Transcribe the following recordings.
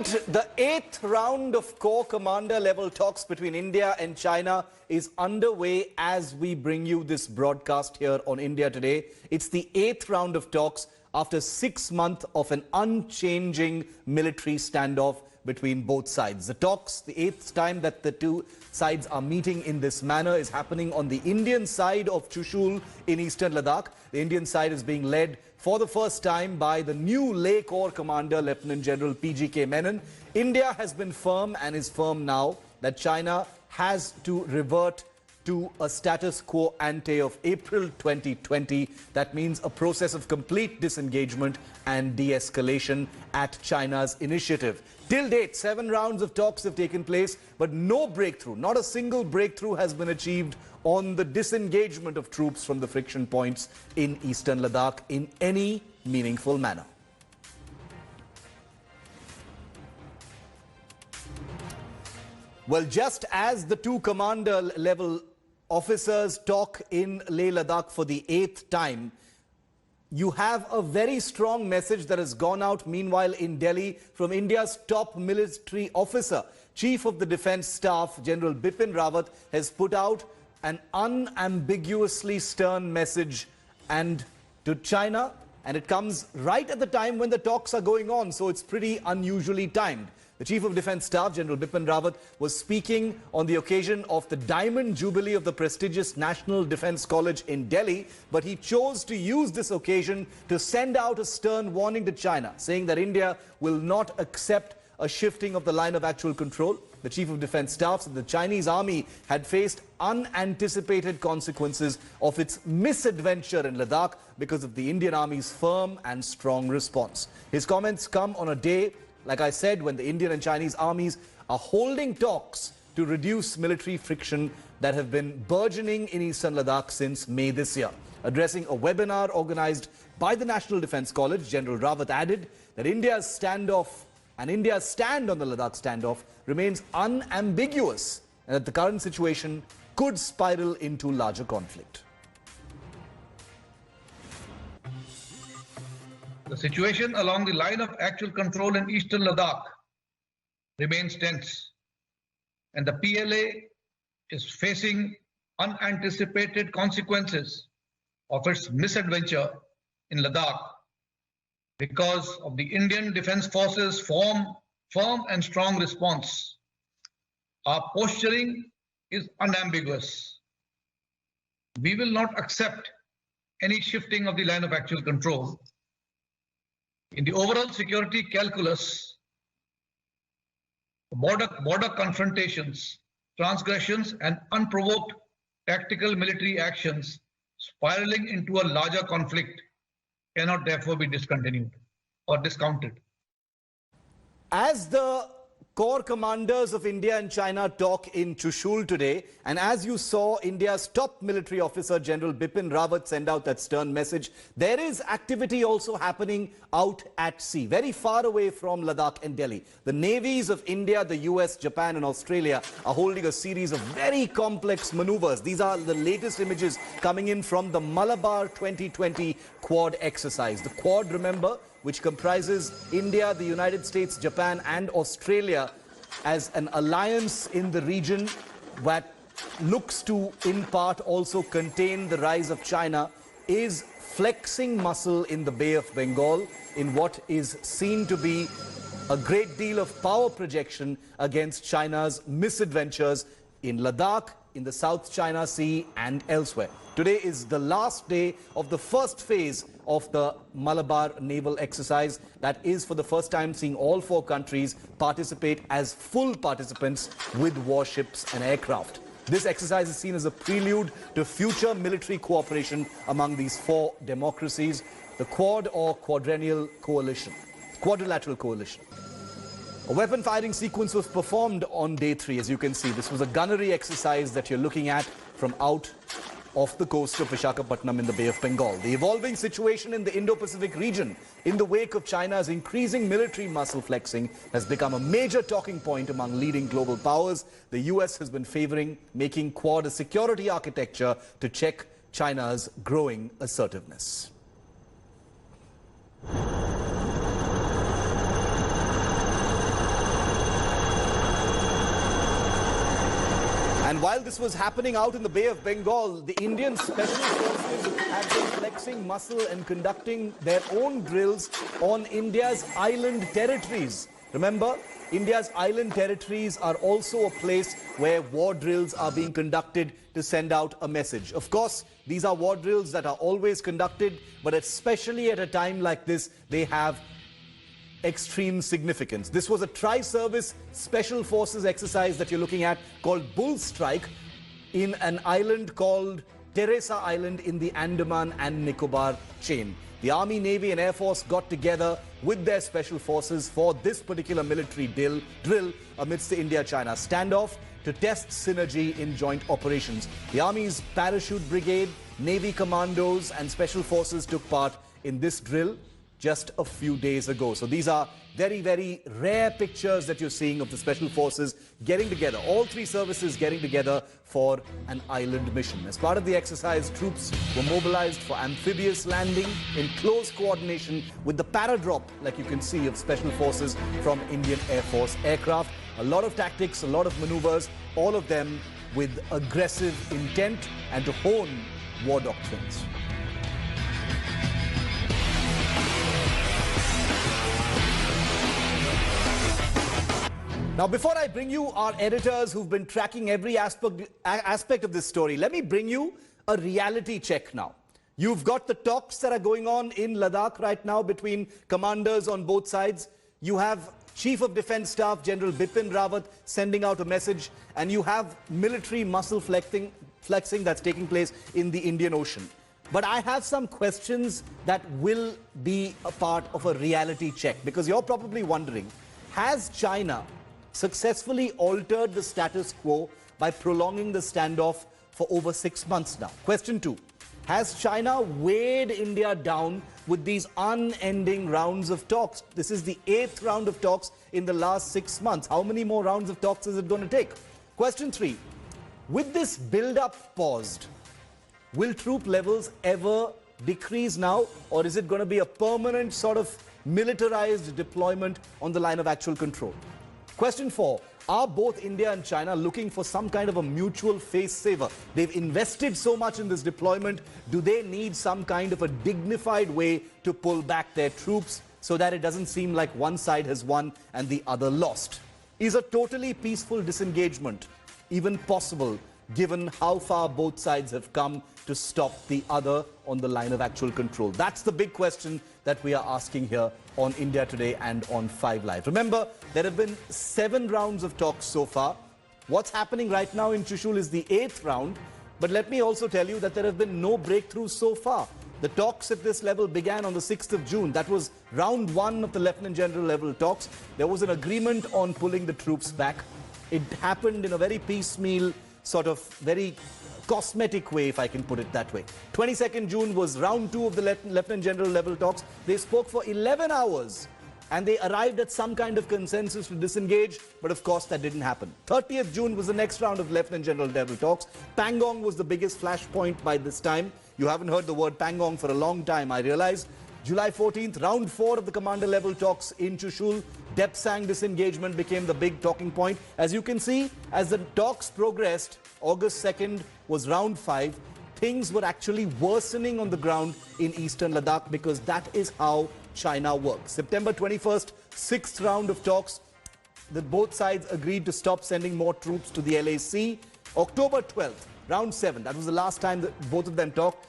The 8th round of core commander level talks between India and China is underway as we bring you this broadcast here on India Today. It's the 8th round of talks after 6 months of an unchanging military standoff between both sides. The talks, the 8th time that the two sides are meeting in this manner, is happening on the Indian side of Chushul in eastern Ladakh. The Indian side is being led for the first time by the new LAC Corps Commander, Lieutenant General PGK Menon. India has been firm and is firm now that China has to revert to a status quo ante of April 2020. That means a process of complete disengagement and de-escalation at China's initiative. Till date, 7 rounds of talks have taken place, but no breakthrough, not a single breakthrough has been achieved on the disengagement of troops from the friction points in eastern Ladakh in any meaningful manner. Well, just as the two commander-level officers talk in Leh Ladakh for the 8th time, you have a very strong message that has gone out meanwhile in Delhi from India's top military officer. Chief of the Defence Staff, General Bipin Rawat, has put out an unambiguously stern message to China, and it comes right at the time when the talks are going on, so it's pretty unusually timed. The Chief of Defence Staff, General Bipin Rawat, was speaking on the occasion of the Diamond Jubilee of the prestigious National Defence College in Delhi, but he chose to use this occasion to send out a stern warning to China, saying that India will not accept a shifting of the line of actual control. The Chief of Defence Staff said the Chinese army had faced unanticipated consequences of its misadventure in Ladakh because of the Indian Army's firm and strong response. His comments come on a day, like I said, when the Indian and Chinese armies are holding talks to reduce military friction that have been burgeoning in eastern Ladakh since May this year. Addressing a webinar organized by the National Defence College, General Rawat added that India's standoff and India's stand on the Ladakh standoff remains unambiguous and that the current situation could spiral into larger conflict. The situation along the line of actual control in eastern Ladakh remains tense, and the PLA is facing unanticipated consequences of its misadventure in Ladakh because of the Indian Defence Forces' firm and strong response. Our posturing is unambiguous. We will not accept any shifting of the line of actual control. In the overall security calculus, border confrontations, transgressions and unprovoked tactical military actions spiraling into a larger conflict cannot therefore be discontinued or discounted. As the core commanders of India and China talk in Chushul today, and as you saw India's top military officer, General Bipin Rawat, send out that stern message, there is activity also happening out at sea, very far away from Ladakh and Delhi. The navies of India, the US, Japan and Australia are holding a series of very complex maneuvers. These are the latest images coming in from the Malabar 2020 Quad exercise. The Quad, remember, which comprises India, the United States, Japan and Australia as an alliance in the region that looks to, in part, also contain the rise of China, is flexing muscle in the Bay of Bengal in what is seen to be a great deal of power projection against China's misadventures in Ladakh, in the South China Sea and elsewhere. Today is the last day of the first phase of the Malabar naval exercise. That is for the first time seeing all 4 countries participate as full participants with warships and aircraft. This exercise is seen as a prelude to future military cooperation among these 4 democracies, the Quad or Quadrennial Coalition, Quadrilateral Coalition. A weapon firing sequence was performed on day 3, as you can see. This was a gunnery exercise that you're looking at from out off the coast of Visakhapatnam in the Bay of Bengal. The evolving situation in the Indo-Pacific region in the wake of China's increasing military muscle flexing has become a major talking point among leading global powers. The US has been favoring making Quad a security architecture to check China's growing assertiveness. And while this was happening out in the Bay of Bengal, the Indian Special Forces have been flexing muscle and conducting their own drills on India's island territories. Remember, India's island territories are also a place where war drills are being conducted to send out a message. Of course, these are war drills that are always conducted, but especially at a time like this, they have extreme significance. This was a tri-service special forces exercise that you're looking at called Bull Strike in an island called Teresa Island in the Andaman and Nicobar chain. The Army, Navy and Air Force got together with their special forces for this particular military drill amidst the India-China standoff to test synergy in joint operations. The Army's parachute brigade, Navy commandos and special forces took part in this drill just a few days ago. So these are very, very rare pictures that you're seeing of the special forces getting together, all three services getting together for an island mission. As part of the exercise, troops were mobilized for amphibious landing in close coordination with the paradrop, like you can see, of special forces from Indian Air Force aircraft. A lot of tactics, a lot of maneuvers, all of them with aggressive intent and to hone war doctrines. Now, before I bring you our editors who've been tracking every aspect of this story, let me bring you a reality check now. You've got the talks that are going on in Ladakh right now between commanders on both sides. You have Chief of Defence Staff General Bipin Rawat sending out a message, and you have military muscle flexing that's taking place in the Indian Ocean. But I have some questions that will be a part of a reality check, because you're probably wondering, has China successfully altered the status quo by prolonging the standoff for over 6 months now? Question 2. Has China weighed India down with these unending rounds of talks? This is the 8th round of talks in the last 6 months. How many more rounds of talks is it going to take? Question 3. With this build-up paused, will troop levels ever decrease now, or is it going to be a permanent sort of militarized deployment on the line of actual control? Question 4. Are both India and China looking for some kind of a mutual face-saver? They've invested so much in this deployment. Do they need some kind of a dignified way to pull back their troops so that it doesn't seem like one side has won and the other lost? Is a totally peaceful disengagement even possible, given how far both sides have come to stop the other on the line of actual control? That's the big question that we are asking here on India Today and on 5 Live. Remember, there have been 7 rounds of talks so far. What's happening right now in Chushul is the 8th round. But let me also tell you that there have been no breakthroughs so far. The talks at this level began on the 6th of June. That was round 1 of the Lieutenant General level talks. There was an agreement on pulling the troops back. It happened in a very piecemeal, sort of very cosmetic way, if I can put it that way. 22nd June was round 2 of the Lieutenant General level talks. They spoke for 11 hours and they arrived at some kind of consensus to disengage, but of course that didn't happen. 30th June was the next round of Lieutenant General level talks. Pangong was the biggest flashpoint by this time. You haven't heard the word Pangong for a long time, I realize. July 14th, round 4 of the commander level talks in Chushul. Depsang disengagement became the big talking point. As you can see, as the talks progressed, August 2nd was round 5. Things were actually worsening on the ground in eastern Ladakh, because that is how China works. September 21st, 6th round of talks. Both sides agreed to stop sending more troops to the LAC. October 12th, round 7. That was the last time that both of them talked.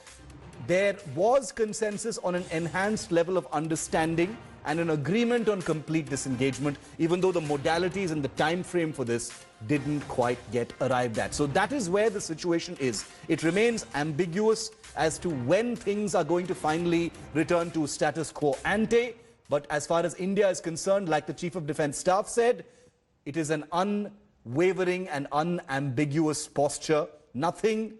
There was consensus on an enhanced level of understanding and an agreement on complete disengagement, even though the modalities and the time frame for this didn't quite get arrived at. So that is where the situation is. It remains ambiguous as to when things are going to finally return to status quo ante. But as far as India is concerned, like the Chief of Defence Staff said, it is an unwavering and unambiguous posture. Nothing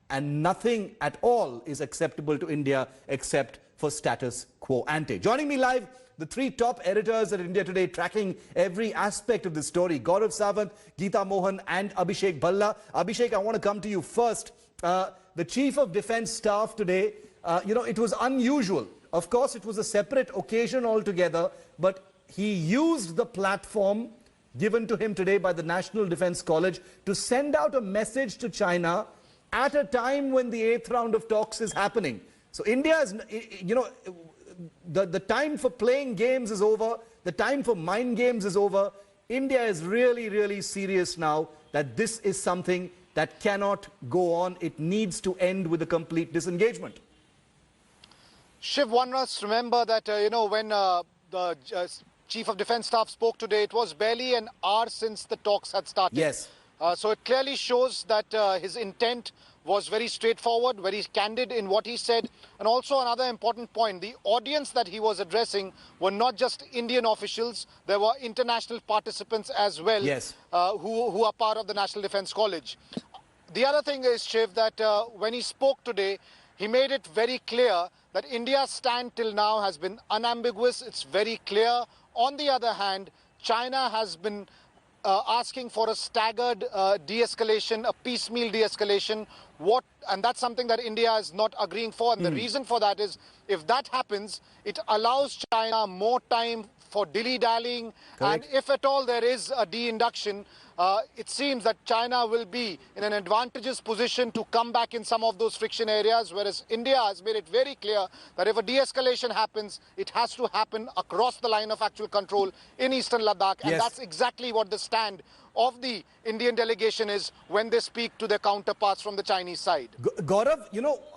at all is acceptable to India except for status quo ante. Joining me live, the 3 top editors at India Today, tracking every aspect of this story: Gaurav Sawant, Geeta Mohan and Abhishek Bhalla. Abhishek, I want to come to you first. The Chief of Defence Staff today, it was unusual. Of course, it was a separate occasion altogether, but he used the platform given to him today by the National Defence College to send out a message to China at a time when the 8th round of talks is happening. So India is, the time for playing games is over. The time for mind games is over. India is really, really serious now that this is something that cannot go on. It needs to end with a complete disengagement. Shiv, one must remember that, when the Chief of Defence Staff spoke today, it was barely an hour since the talks had started. Yes. So it clearly shows that his intent was very straightforward, very candid in what he said. And also another important point, the audience that he was addressing were not just Indian officials, there were international participants as well, yes, who are part of the National Defence College. The other thing is, Shiv, that when he spoke today, he made it very clear that India's stand till now has been unambiguous. It's very clear. On the other hand, China has been asking for a staggered de-escalation, a piecemeal de-escalation. And that's something that India is not agreeing for. And the reason for that is, if that happens, it allows China more time for dilly-dallying. And if at all there is a de-induction, it seems that China will be in an advantageous position to come back in some of those friction areas, whereas India has made it very clear that if a de-escalation happens, it has to happen across the line of actual control in eastern Ladakh. And that's exactly what the stand of the Indian delegation is when they speak to their counterparts from the Chinese side. Gaurav,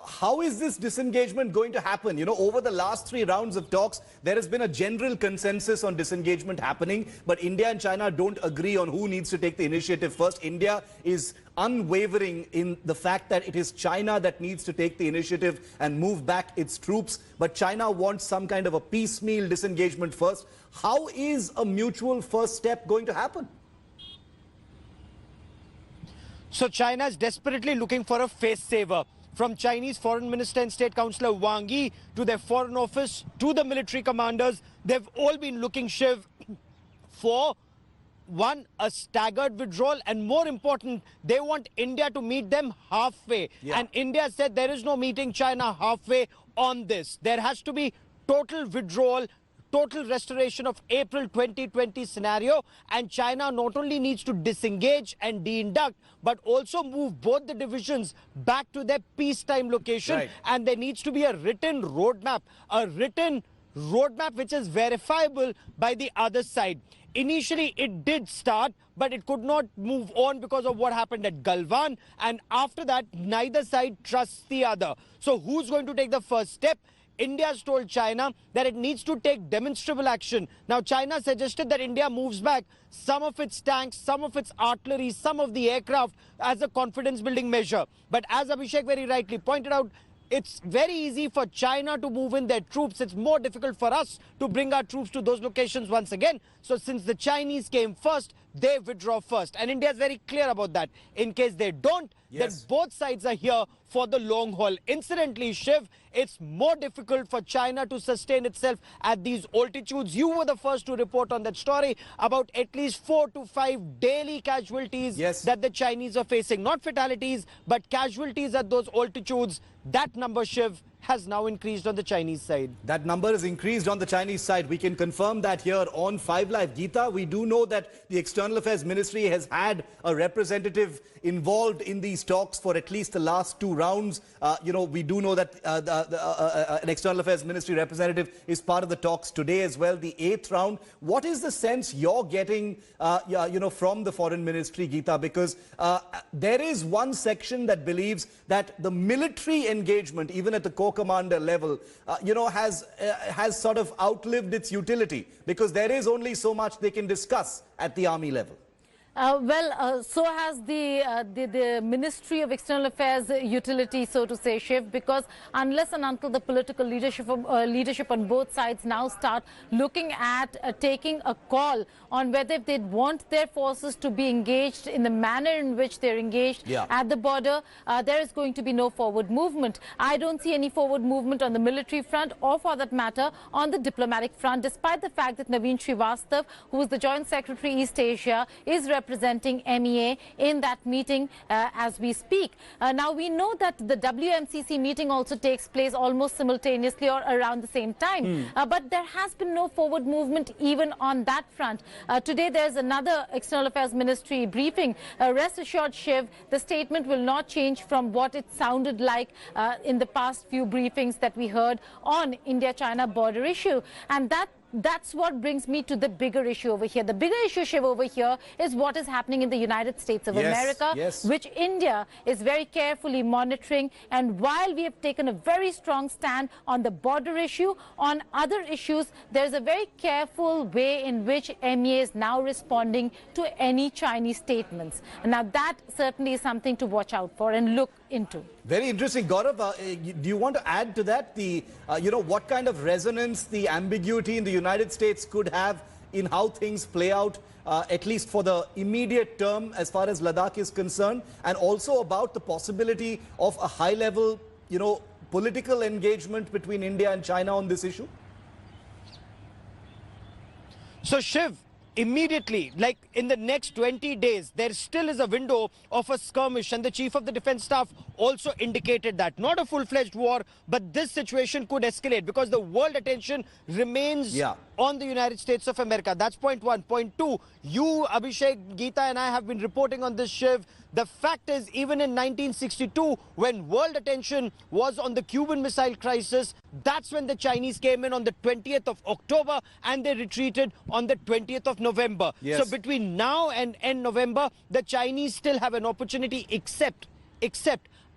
how is this disengagement going to happen? Over the last 3 rounds of talks, there has been a general consensus on disengagement happening, but India and China don't agree on who needs to take the initiative first. India is unwavering in the fact that it is China that needs to take the initiative and move back its troops, but China wants some kind of a piecemeal disengagement first. How is a mutual first step going to happen? So China is desperately looking for a face saver. From Chinese Foreign Minister and State Councillor Wang Yi to their Foreign Office to the military commanders, they've all been looking, Shiv, for one, a staggered withdrawal, and more important, they want India to meet them halfway. And India said there is no meeting China halfway on this. There has to be total withdrawal, total restoration of April 2020 scenario, and China not only needs to disengage and de-induct, but also move both the divisions back to their peacetime location. And there needs to be a written roadmap which is verifiable by the other side. Initially, it did start, but it could not move on because of what happened at Galwan. And after that, neither side trusts the other. So who's going to take the first step? India has told China that it needs to take demonstrable action. Now, China suggested that India moves back some of its tanks, some of its artillery, some of the aircraft as a confidence-building measure. But as Abhishek very rightly pointed out, it's very easy for China to move in their troops. It's more difficult for us to bring our troops to those locations once again. So since the Chinese came first, they withdraw first. And India is very clear about that. In case they don't, then both sides are here for the long haul. Incidentally, Shiv, it's more difficult for China to sustain itself at these altitudes. You were the first to report on that story about at least 4 to 5 daily casualties that the Chinese are facing. Not fatalities, but casualties at those altitudes. That number, Shiv, has now increased on the Chinese side. That number has increased on the Chinese side. We can confirm that here on 5 Live. Geeta, we do know that the External Affairs Ministry has had a representative involved in these talks for at least the last 2 rounds. We do know that an External Affairs Ministry representative is part of the talks today as well, the 8th round. What is the sense you're getting, from the Foreign Ministry, Geeta? Because there is one section that believes that the military engagement, even at the corps commander level, has sort of outlived its utility, because there is only so much they can discuss at the army level. So has the Ministry of External Affairs utility, so to say, Shiv, because unless and until the political leadership on both sides now start looking at taking a call on whether they want their forces to be engaged in the manner in which they're engaged at the border, there is going to be no forward movement. I don't see any forward movement on the military front, or for that matter on the diplomatic front, despite the fact that Naveen Srivastav, who is the Joint Secretary East Asia, is representing MEA in that meeting as we speak. Now, we know that the WMCC meeting also takes place almost simultaneously or around the same time. But there has been no forward movement even on that front. Today, there's another External Affairs Ministry briefing. Rest assured, Shiv, the statement will not change from what it sounded like in the past few briefings that we heard on India-China border issue. And that's what brings me to the bigger issue over here. The bigger issue, Shiv, over here is what is happening in the United States of America, which India is very carefully monitoring. And while we have taken a very strong stand on the border issue, on other issues, there's a very careful way in which MEA is now responding to any Chinese statements. And now that certainly is something to watch out for and look into. Very interesting. Gaurav, do you want to add to that what kind of resonance the ambiguity in the United States could have in how things play out, at least for the immediate term as far as Ladakh is concerned, and also about the possibility of a high-level, political engagement between India and China on this issue? So, Shiv, immediately, like in the next 20 days, there still is a window of a skirmish, and the Chief of the Defence Staff also indicated that. Not a full-fledged war, but this situation could escalate because the world attention remains on the United States of America. That's point one. Point two, you, Abhishek, Geeta and I have been reporting on this, Shiv. The fact is, even in 1962, when world attention was on the Cuban Missile Crisis, that's when the Chinese came in on the 20th of October and they retreated on the 20th of November. So between now and end November, the Chinese still have an opportunity, except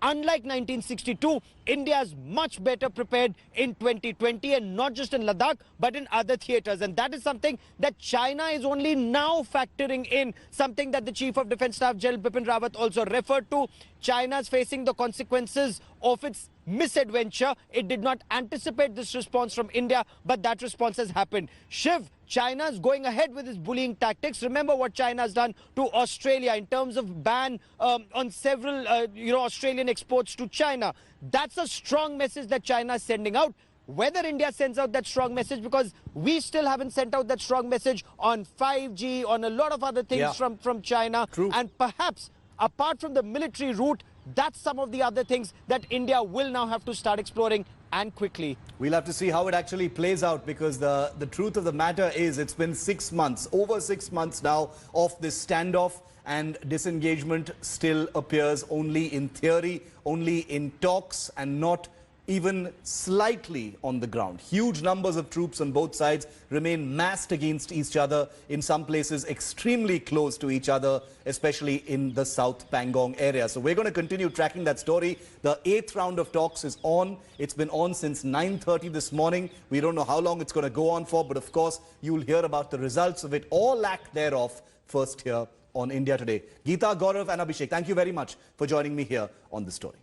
unlike 1962, India is much better prepared in 2020, and not just in Ladakh, but in other theatres. And that is something that China is only now factoring in, something that the Chief of Defence Staff, General Bipin Rawat, also referred to. China is facing the consequences of its misadventure. It did not anticipate this response from India, but that response has happened. Shiv, China is going ahead with its bullying tactics. Remember what China has done to Australia in terms of ban on several Australian exports to China. That's a strong message that China is sending out. Whether India sends out that strong message, because we still haven't sent out that strong message on 5G, on a lot of other things from China. And perhaps, apart from the military route, that's some of the other things that India will now have to start exploring, and quickly. We'll have to see how it actually plays out, because the truth of the matter is it's been 6 months, over 6 months now, of this standoff, and disengagement still appears only in theory, only in talks, and not even slightly on the ground. Huge numbers of troops on both sides remain massed against each other, in some places extremely close to each other, especially in the South Pangong area. So we're going to continue tracking that story. The 8th round of talks is on. It's been on since 9:30 this morning. We don't know how long it's going to go on for, but of course you'll hear about the results of it, or lack thereof, first here on India Today. Geeta, Gaurav and Abhishek, thank you very much for joining me here on the story.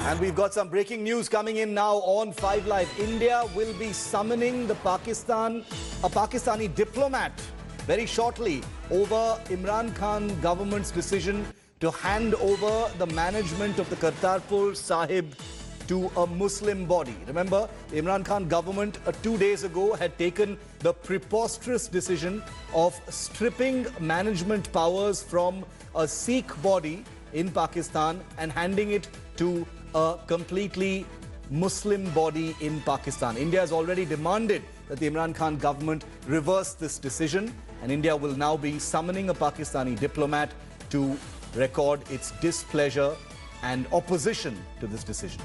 And we've got some breaking news coming in now on 5 Live. India will be summoning a Pakistani diplomat very shortly over Imran Khan government's decision to hand over the management of the Kartarpur Sahib to a Muslim body. Remember, the Imran Khan government 2 days ago had taken the preposterous decision of stripping management powers from a Sikh body in Pakistan and handing it to a completely Muslim body in Pakistan. India has already demanded that the Imran Khan government reverse this decision, and India will now be summoning a Pakistani diplomat to record its displeasure and opposition to this decision.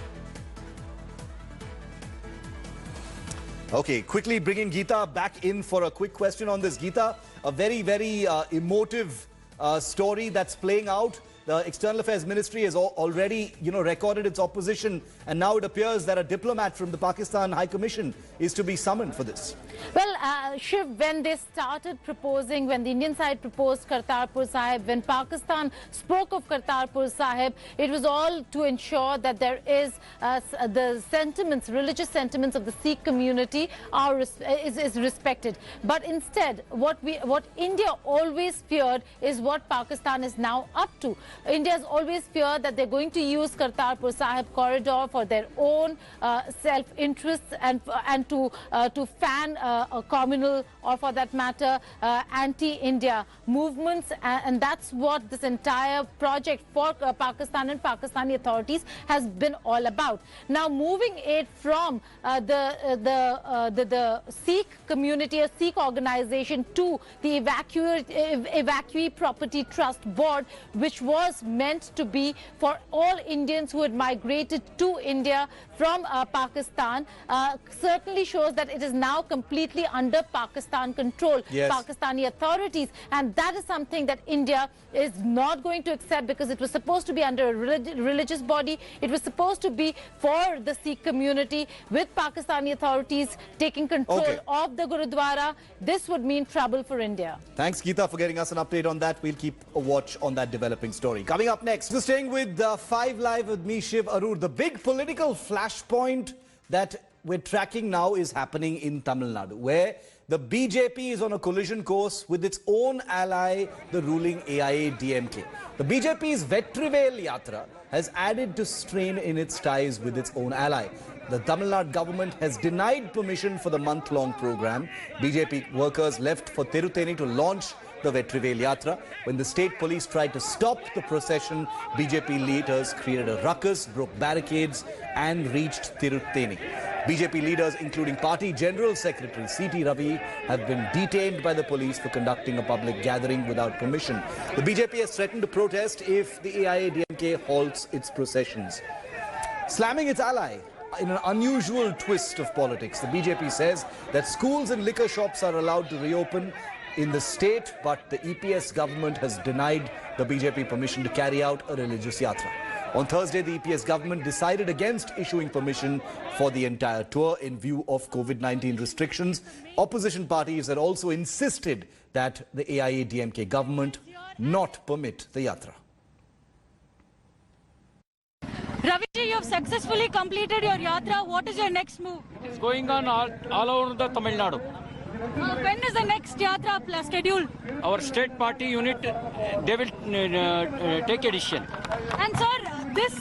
Okay, quickly bringing Geeta back in for a quick question on this. Geeta, a very, very emotive story that's playing out. The External Affairs Ministry has already, recorded its opposition, and now it appears that a diplomat from the Pakistan High Commission is to be summoned for this. Well, Shiv, when they started proposing, when the Indian side proposed Kartarpur Sahib, when Pakistan spoke of Kartarpur Sahib, it was all to ensure that there is the sentiments, religious sentiments of the Sikh community is respected. But instead, what India always feared is what Pakistan is now up to. India has always feared that they're going to use Kartarpur Sahib corridor for their own self-interests and to fan communal, or for that matter anti-India movements, and that's what this entire project for Pakistan and Pakistani authorities has been all about. Now moving it from the Sikh community, a Sikh organization, to the Evacuee Property Trust Board, which was meant to be for all Indians who had migrated to India from Pakistan, certainly shows that it is now completely under Pakistan control, yes. Pakistani authorities, and that is something that India is not going to accept, because it was supposed to be under a religious body. It was supposed to be for the Sikh community, with Pakistani authorities taking control of the Gurudwara. This would mean trouble for India. Thanks, Geeta, for getting us an update on that. We'll keep a watch on that developing story. Coming up next, so staying with 5 Live with me, Shiv Arur. The big political flashpoint that we're tracking now is happening in Tamil Nadu, where the BJP is on a collision course with its own ally, the ruling AIA-DMK. The BJP's Vetrivel Yatra has added to strain in its ties with its own ally. The Tamil Nadu government has denied permission for the month-long program. BJP workers left for Tiruteni to launch the Vetrivel Yatra. When the state police tried to stop the procession, BJP leaders created a ruckus, broke barricades and reached Tiruteni. BJP leaders, including Party General Secretary C.T. Ravi, have been detained by the police for conducting a public gathering without permission. The BJP has threatened to protest if the AIA-DMK halts its processions. Slamming its ally in an unusual twist of politics, the BJP says that schools and liquor shops are allowed to reopen in the state, but the EPS government has denied the BJP permission to carry out a religious yatra. On Thursday, the EPS government decided against issuing permission for the entire tour in view of COVID-19 restrictions. Opposition parties had also insisted that the AIA-DMK government not permit the yatra. Raviji, you have successfully completed your yatra. What is your next move? It's going on all over the Tamil Nadu. When is the next yatra scheduled? Our state party unit, they will take a decision. And sir, this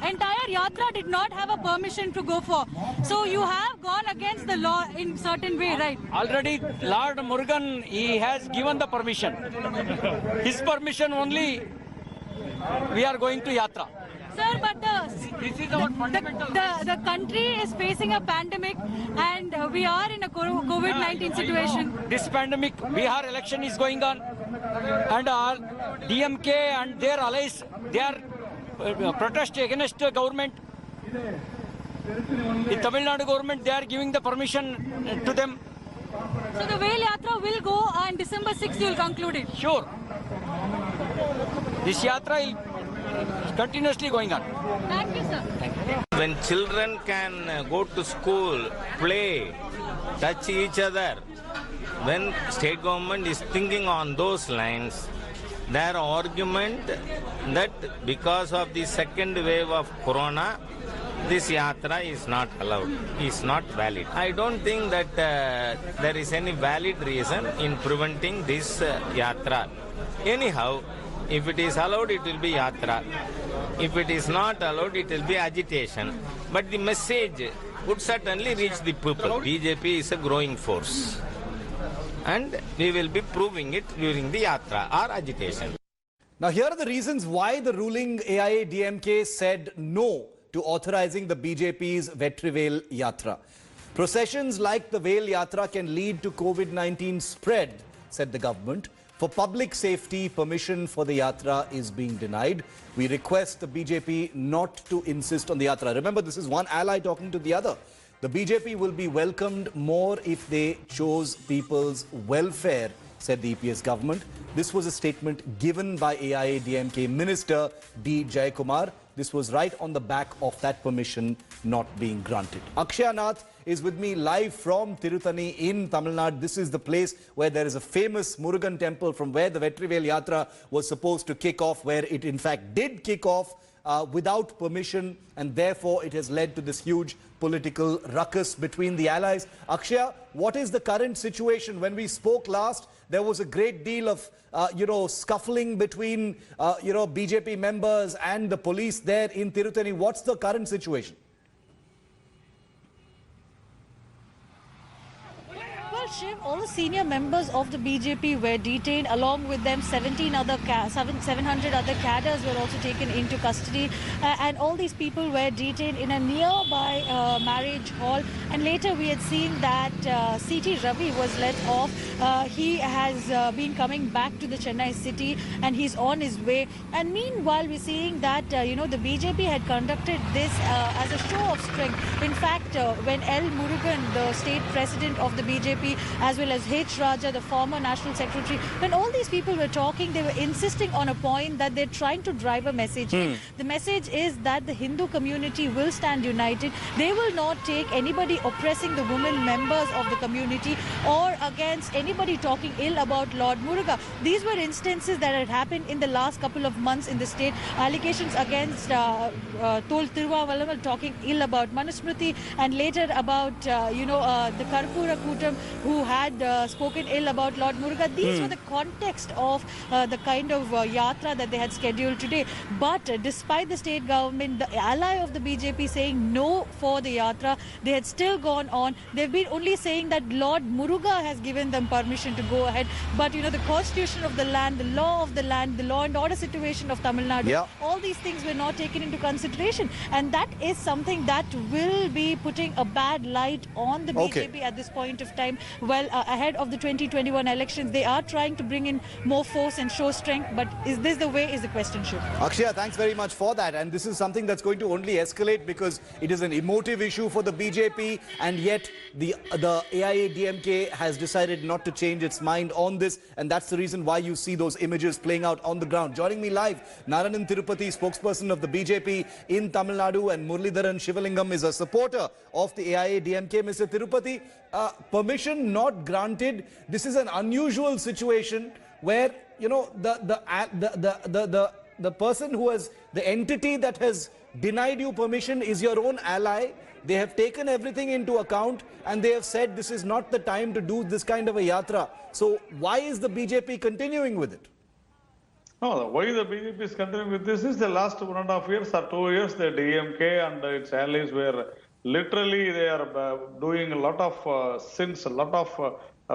entire yatra did not have a permission to go for. So you have gone against the law in certain way, right? Already Lord Murugan, he has given the permission. His permission only, we are going to yatra. Sir, but This is our fundamental. the country is facing a pandemic, and we are in a COVID-19 situation. This pandemic, Bihar election is going on, and all DMK and their allies, they are protesting against the government. The Tamil Nadu government, they are giving the permission to them. So the Veil Yatra will go on December 6th, you will conclude it? Sure. This yatra will continuously going on. Thank you, sir. When children can go to school, play, touch each other, when state government is thinking on those lines, their argument that because of the second wave of corona, this yatra is not allowed, is not valid. I don't think that there is any valid reason in preventing this yatra. Anyhow, if it is allowed, it will be yatra. If it is not allowed, it will be agitation. But the message would certainly reach the people. BJP is a growing force. And we will be proving it during the yatra or agitation. Now, here are the reasons why the ruling AIA-DMK said no to authorizing the BJP's Vetrivel Yatra. Processions like the Veil Yatra can lead to COVID-19 spread, said the government. For public safety, permission for the yatra is being denied. We request the BJP not to insist on the yatra. Remember, this is one ally talking to the other. The BJP will be welcomed more if they chose people's welfare, said the EPS government. This was a statement given by AIA-DMK Minister D. Jayakumar. This was right on the back of that permission not being granted. Akshaya Nath is with me live from Tirutani in Tamil Nadu. This is the place where there is a famous Murugan temple from where the Vetrivel Yatra was supposed to kick off, where it in fact did kick off without permission, and therefore it has led to this huge political ruckus between the allies. Akshaya, what is the current situation? When we spoke last, there was a great deal of scuffling between BJP members and the police there in Tirutani. What's the current situation? Shiv, all the senior members of the BJP were detained. Along with them, 700 other cadres were also taken into custody. And all these people were detained in a nearby marriage hall. And later we had seen that C.T. Ravi was let off. He has been coming back to the Chennai city and he's on his way. And meanwhile, we're seeing that, the BJP had conducted this as a show of strength. In fact, when L. Murugan, the state president of the BJP, as well as H. Raja, the former national secretary, when all these people were talking, they were insisting on a point that they're trying to drive a message. The message is that the Hindu community will stand united. They will not take anybody oppressing the women members of the community or against anybody talking ill about Lord Muruga. These were instances that had happened in the last couple of months in the state. Allegations against Tol Tiruvavallamal talking ill about Manusmriti, and later about, the Karpura Kutam who had spoken ill about Lord Muruga. These were the context of the kind of yatra that they had scheduled today. But despite the state government, the ally of the BJP saying no for the yatra, they had still gone on. They've been only saying that Lord Muruga has given them permission to go ahead. But, the constitution of the land, the law of the land, the law and order situation of Tamil Nadu, all these things were not taken into consideration. And that is something that will be putting a bad light on the BJP at this point of time. Well, ahead of the 2021 elections, they are trying to bring in more force and show strength. But is this the way is the question, Shiv. Akshaya, thanks very much for that. And this is something that's going to only escalate because it is an emotive issue for the BJP. And yet the AIADMK has decided not to change its mind on this. And that's the reason why you see those images playing out on the ground. Joining me live, Naranan Tirupati, spokesperson of the BJP in Tamil Nadu, and Muralidharan Shivalingam is a supporter of the AIADMK. Mr. Tirupati, permission not granted. This is an unusual situation where, the person who has, the entity that has denied you permission is your own ally. They have taken everything into account and they have said this is not the time to do this kind of a yatra. So why is the BJP continuing with it? No, why the BJP is continuing with this is the last 1.5 years or 2 years, the DMK and its allies were literally, they are doing a lot of sins, a lot of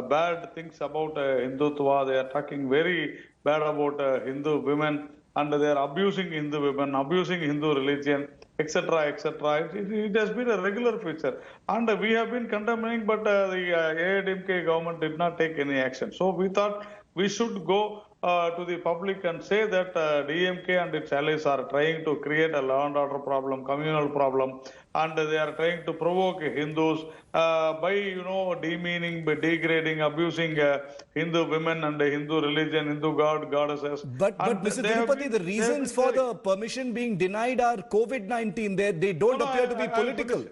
bad things about Hindutva. They are talking very bad about Hindu women, and they are abusing Hindu women, abusing Hindu religion, etc., etc. It has been a regular feature. And we have been condemning, but the AIADMK government did not take any action. So we thought we should go to the public and say that DMK and its allies are trying to create a law and order problem, communal problem, and they are trying to provoke Hindus by, demeaning, by degrading, abusing Hindu women and Hindu religion, Hindu goddesses. But Mr. Tirupati, the reasons for the permission being denied are COVID-19. They don't appear to be political.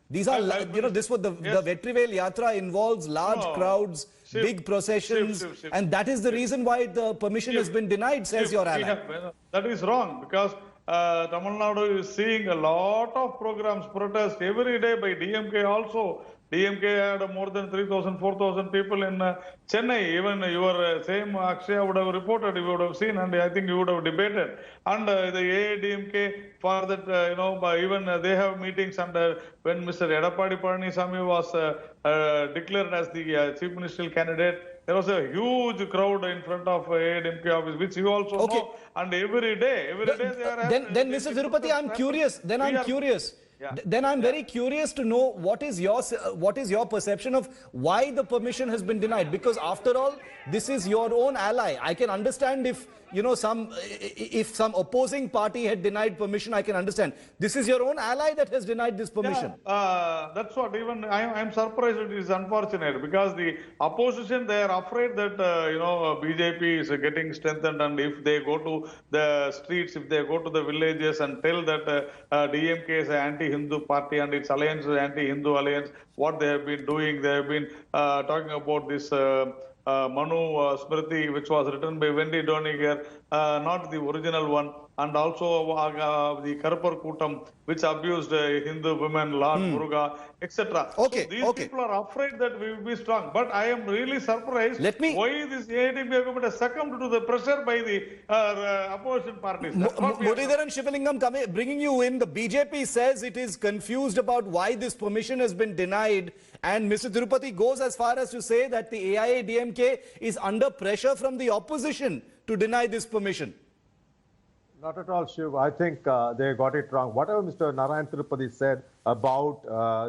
These are, this was the Vetrivel Yatra involves large crowds, big processions, and that is the reason why the permission has been denied, says your ally. That is wrong, because Tamil Nadu is seeing a lot of programs, protests every day by DMK also. DMK had more than 3,000, 4,000 people in Chennai. Even your same Akshaya would have reported, you would have seen, and I think you would have debated. And the AIADMK for that, even they have meetings. And when Mr. Edappadi Palaniswamy was declared as the chief ministerial candidate, there was a huge crowd in front of AIADMK office, which you also know. And every day they are. Then Mr. Tirupati, I'm curious. Then I'm very curious to know what is your perception of why the permission has been denied, because after all, this is your own ally. I can understand if if some opposing party had denied permission, I can understand. This is your own ally that has denied this permission. That's what even I'm surprised. It is unfortunate because the opposition, they are afraid that BJP is getting strengthened, and if they go to the streets, if they go to the villages and tell that DMK is an anti-Hindu party and its alliance, anti-Hindu alliance, what they have been doing. They have been talking about this Manu Smriti, which was written by Wendy Doniger, not the original one, and also the Kartarpur Kutam, which abused Hindu women, Lord Muruga, etc. Okay, so these people are afraid that we will be strong. But I am really surprised why this AIDMK government has succumbed to the pressure by the opposition parties. Muralidharan Shivalingam, bringing you in, the BJP says it is confused about why this permission has been denied, and Mr. Tirupati goes as far as to say that the AIADMK is under pressure from the opposition to deny this permission. Not at all, Shiv. I think they got it wrong. Whatever Mr. Narayan Tirupati said about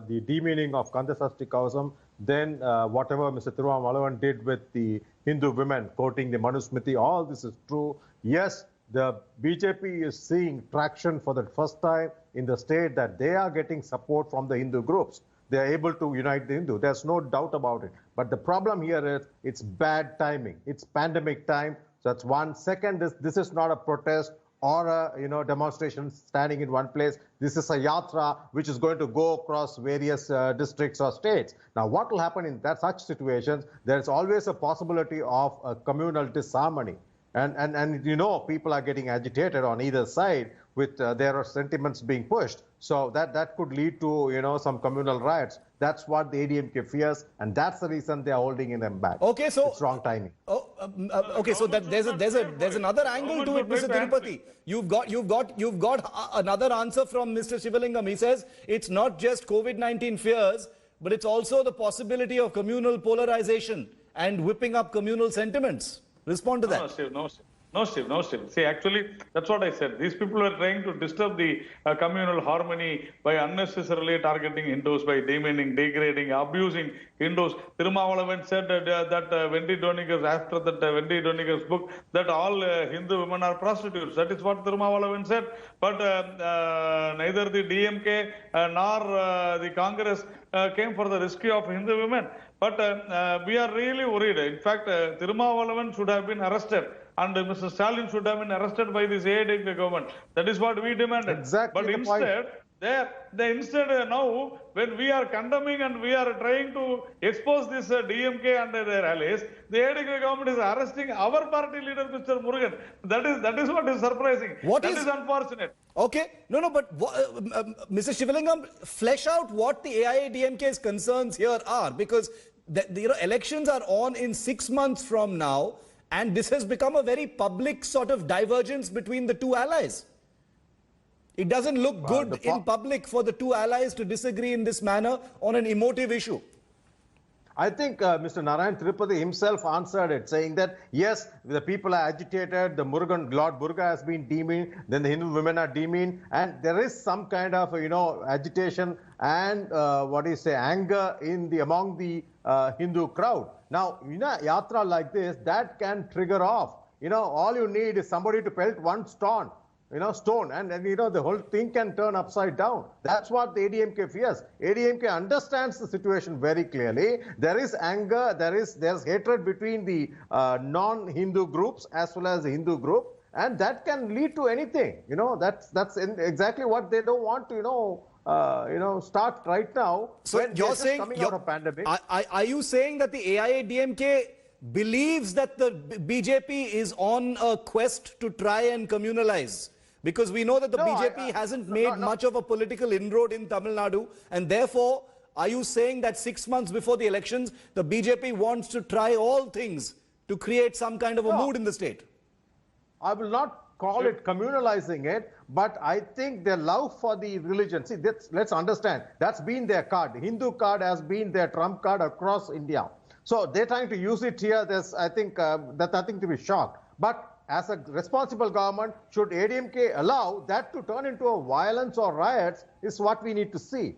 the demeaning of Kandasasti Kavasam, then whatever Mr. Tirumalavan did with the Hindu women quoting the Manusmriti, all this is true. Yes, the BJP is seeing traction for the first time in the state that they are getting support from the Hindu groups. They are able to unite the Hindu. There's no doubt about it. But the problem here is it's bad timing. It's pandemic time. So that's one. Second, this is not a protest or a demonstration standing in one place. This is a yatra which is going to go across various districts or states. Now, what will happen in such situations? There's always a possibility of a communal disharmony. And people are getting agitated on either side with their sentiments being pushed. So that could lead to, some communal riots. That's what the ADMK fears, and that's the reason they are holding them back. Okay, so it's wrong timing. Okay, so that there's another angle to it, Mr. Tirupati. You've got another answer from Mr. Shivalingam. He says it's not just COVID-19 fears, but it's also the possibility of communal polarization and whipping up communal sentiments. Respond to that. No, Steve. See, actually, that's what I said. These people are trying to disturb the communal harmony by unnecessarily targeting Hindus, by demeaning, degrading, abusing Hindus. Tirumalavan said that Wendy Doniger's, after that Wendy Doniger's book, that all Hindu women are prostitutes. That is what Tirumalavan said. But neither the DMK nor the Congress came for the rescue of Hindu women. But we are really worried. In fact, Tirumalavan should have been arrested. And Mr. Stalin should have been arrested by this AIDMK government. That is what we demanded. Exactly. But instead, now, when we are condemning and we are trying to expose this DMK and their allies, the AIDMK government is arresting our party leader, Mr. Murugan. That is what is surprising. That is unfortunate. Okay. No, but Mr. Shivalingam, flesh out what the AIADMK's concerns here are, because the elections are on in 6 months from now. And this has become a very public sort of divergence between the two allies. It doesn't look good in public for the two allies to disagree in this manner on an emotive issue. I think Mr. Narayan Tirupati himself answered it, saying that, yes, the people are agitated, the Lord Muruga has been demeaned, then the Hindu women are demeaned, and there is some kind of, agitation and, anger among the Hindu crowd. Now, yatra like this, that can trigger off. All you need is somebody to pelt one stone, and the whole thing can turn upside down. That's what the ADMK fears. ADMK understands the situation very clearly. There is anger, there's hatred between the non-Hindu groups as well as the Hindu group, and that can lead to anything. That's exactly what they don't want to, start right now. So you're saying, are you saying that the AIADMK believes that the BJP is on a quest to try and communalize? Because we know that the BJP hasn't made much of a political inroad in Tamil Nadu, and therefore, are you saying that 6 months before the elections, the BJP wants to try all things to create some kind of a mood in the state? I will not call it communalizing it, but I think their love for the religion. See, let's understand, that's been their card. The Hindu card has been their trump card across India. So they're trying to use it here. There's nothing to be shocked. But as a responsible government, should ADMK allow that to turn into a violence or riots is what we need to see.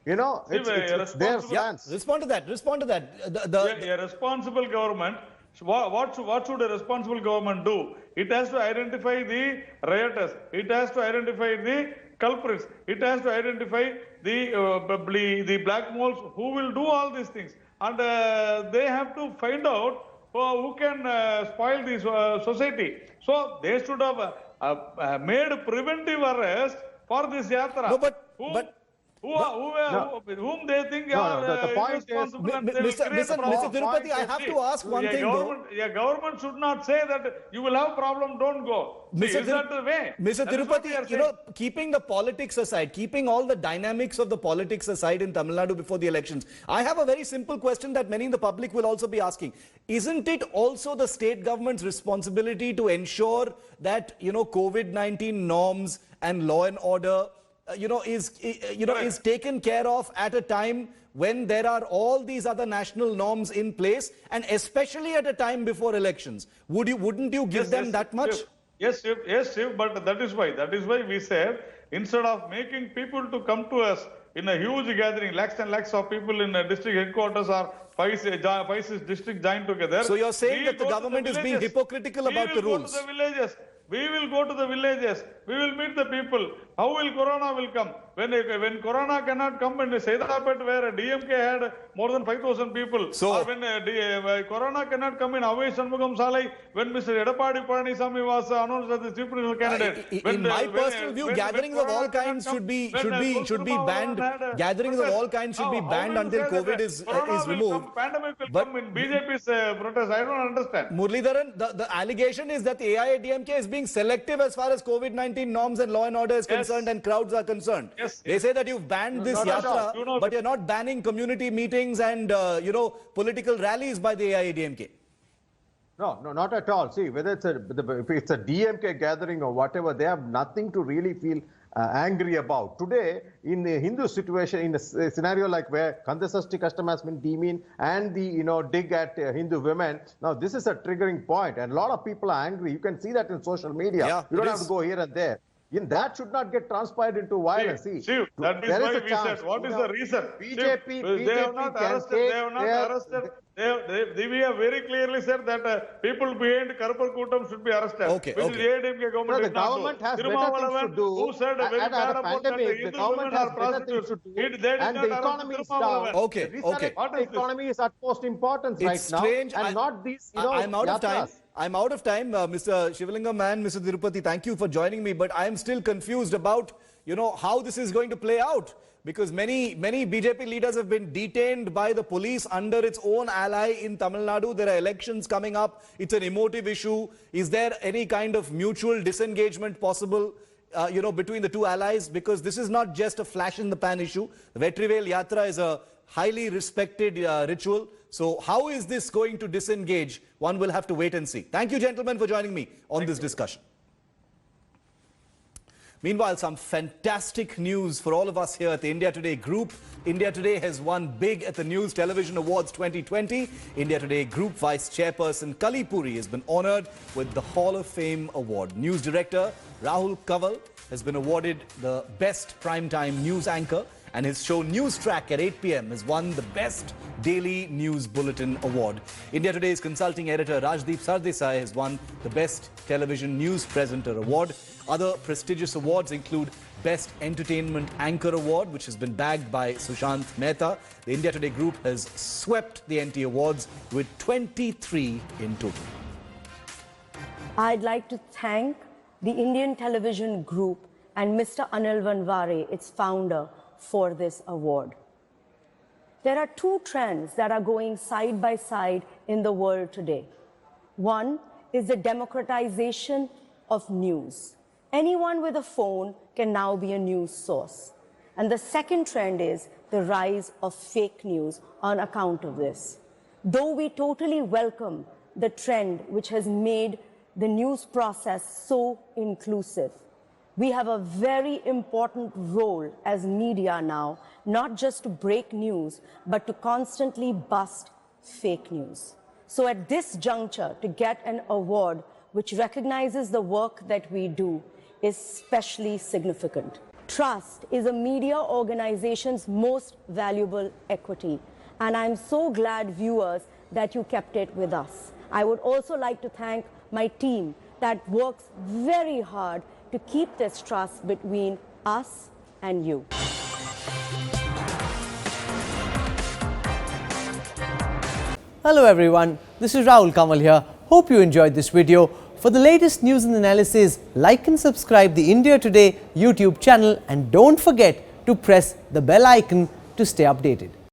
It's their stance. Respond to that. A responsible government, what should a responsible government do? It has to identify the rioters. It has to identify the culprits. It has to identify the black moles who will do all these things. And they have to find out who can spoil the society. So they should have made preventive arrest for this Yatra. No, whom they think are the point is, irresponsible and they will create Mr. problem. Tirupati, I have to ask one thing though. A government should not say that you will have problem, don't go. Is that the way? Mr. Tirupati, you know, keeping the politics aside, keeping all the dynamics of the politics aside in Tamil Nadu before the elections, I have a very simple question that many in the public will also be asking. Isn't it also the state government's responsibility to ensure that, you know, COVID-19 norms and law and order is taken care of at a time when there are all these other national norms in place, and especially at a time before elections? Wouldn't you give them that much? Yes, Shiv, but that is why we said, instead of making people to come to us in a huge gathering, lakhs and lakhs of people in a district headquarters or five district joined together. So you're saying that the government is being hypocritical about the rules? We will go to the villages. We will meet the people. How will Corona will come? When Corona cannot come in Saidapet, where DMK had more than 5,000 people, or when Corona cannot come in Avai Shanmugam Salai, when Mr. Edapadi Palaniswamy was announced as the chief presidential candidate. In my personal view, gatherings of all kinds should be banned. Gatherings of all kinds should be banned until COVID is removed. Pandemic will come in BJP's protest. I don't understand. Muralidharan, the allegation is that the AIADMK is being selective as far as COVID-19 norms and law and order is concerned and crowds are concerned. They say that you've banned this Yatra, but you're not banning community meetings and, political rallies by the AIADMK. No, not at all. See, whether if it's a DMK gathering or whatever, they have nothing to really feel angry about. Today, in the Hindu situation, in a scenario like where Kandasasti custom has been demeaned and the dig at Hindu women, now this is a triggering point, and a lot of people are angry. You can see that in social media. Yeah, you don't have to go here and there. That should not get transpired into violence. That is why we said, what is the reason? BJP they have not arrested. We have very clearly said that people behind Kartarpur Kutam should be arrested. Okay. Which the AIADMK government the government has better things to do. Who said very bad about that the government has better things to do. And the economy is down. Okay. The economy is utmost importance right strange. now. And not these, I'm out of time. I'm out of time, Mr. Shivalingam and Mr. Tirupati. Thank you for joining me, but I am still confused about, how this is going to play out. Because many BJP leaders have been detained by the police under its own ally in Tamil Nadu. There are elections coming up. It's an emotive issue. Is there any kind of mutual disengagement possible, between the two allies? Because this is not just a flash in the pan issue. The Vetrivel Yatra is a highly respected ritual. So how is this going to disengage? One will have to wait and see. Thank you, gentlemen, for joining me on this discussion. Meanwhile, some fantastic news for all of us here at the India Today Group. India Today has won big at the News Television Awards 2020. India Today Group Vice Chairperson Kali Puri has been honored with the Hall of Fame Award. News Director Rahul Kaval has been awarded the Best Primetime News Anchor, and his show News Track at 8 p.m. has won the Best Daily News Bulletin Award. India Today's consulting editor Rajdeep Sardesai has won the Best Television News Presenter Award. Other prestigious awards include Best Entertainment Anchor Award, which has been bagged by Sushant Mehta. The India Today Group has swept the NT Awards with 23 in total. I'd like to thank the Indian Television Group and Mr. Anil Vanware, its founder, for this award. There are two trends that are going side by side in the world today. One is the democratization of news. Anyone with a phone can now be a news source. And the second trend is the rise of fake news on account of this. Though we totally welcome the trend which has made the news process so inclusive, we have a very important role as media now, not just to break news, but to constantly bust fake news. So at this juncture, to get an award which recognizes the work that we do is especially significant. Trust is a media organization's most valuable equity, and I'm so glad, viewers, that you kept it with us. I would also like to thank my team that works very hard to keep this trust between us and you. Hello everyone, this is Rahul Kamal here. Hope you enjoyed this video. For the latest news and analysis, like and subscribe the India Today YouTube channel and don't forget to press the bell icon to stay updated.